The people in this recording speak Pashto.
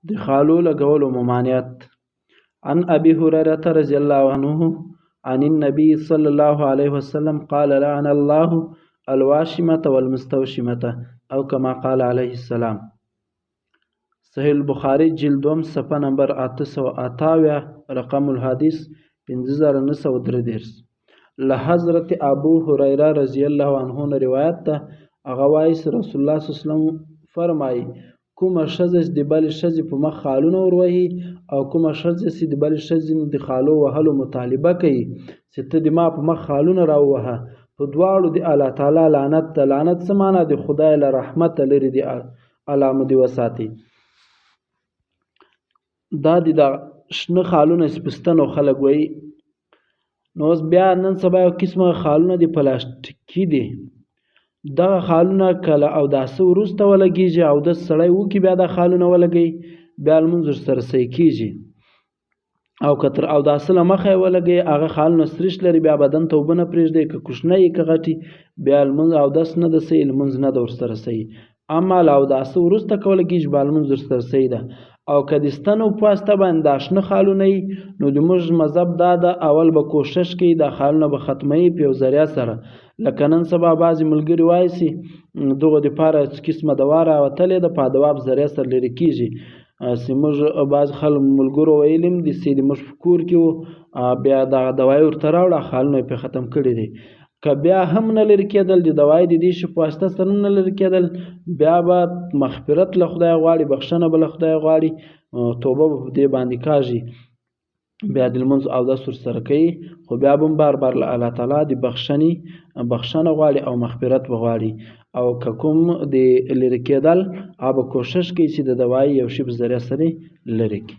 د خالو لګولو ممانعت. عن ابي هريره رضی الله عنه عن النبي صلى الله عليه وسلم قال لعن الله الواشمة والمستوشمة او كما قال عليه السلام. صحیح البخاری جلدوم صفحه نمبر 828 رقم الحدیث 5933. له حضرت ابو هريره رضی الله عنه نه روایت ده. هغه وایي رسول الله صلی الله علیه وسلم فرمایي کومه ښځه چې د بلې ښځې په مخ خالونه وروهي او کومه ښځه چې د بلې ښځې د خالو وهلو مطالبه کوي چې ته د ما په مخ خالونه راووهه، په دواړو د الله تعالی لعنت ده. لعنت څه معنا؟ د خدای له رحمته لرې د الله مو دې وساتي. دا د شنه خالونه چې په ستنو خلک وایي. نو اوس بیا نن سبا یو قسمه خالونه د پلاستیکي دي. دغه خالونه کله اوداسه وروسته ولګېږي، اودس سړی وکړي بیا دا خالونه ولګوي، بیا لمونځ ورسره صحیح کېږي. او که تر اوداسه له مخه یې ولګوي هغه خالونه سریش لري، بیا بدن ته اوبه نه پرېږدي، که کوچنی که غټي بیا لمونځ اودس نه ده صحیح، لمونځ نه ده ورسره صحیح. اما له اوداسه وروسته که ولګېږي بیا لمونځ ورسره صحیح ده. او که د ستنو په واسطه باندې دا شنه خالونه وي نو د موږ مذهب دا ده اول به کوشش کوي دا خالونه به ختموي په یو ذریعه سره. لکه نن سبا بعضې ملګري وایي چې دغو دپاره قسمه دوا راوتلې ده، په دوا په ذریعه سره لرې کېږي. چې موږ بعضې خلک ملګرو ویلي دي چې موږ په کور کې وو بیا دغه دوایي ورته راوړه خالونه یې پرې ختم کړي دي. که بیا هم نه لرې کېدل، د دوایي د دې شي په واسطه سره نه لرې کېدل، بیا به مغفرت له خدای غواړي، بخښنه به له خدای غواړي، توبه به په دې باندې کاږي، بیا د لمونځ اودس ورسره کوي، خو بیا به هم بار بار له الله تعالی د بخښنه غواړي او مغفرت به غواړي. او که کوم د لرې کېدل هغه به کوشش کوي چې د دوایي یو شي په ذریعه سره لرې کړي.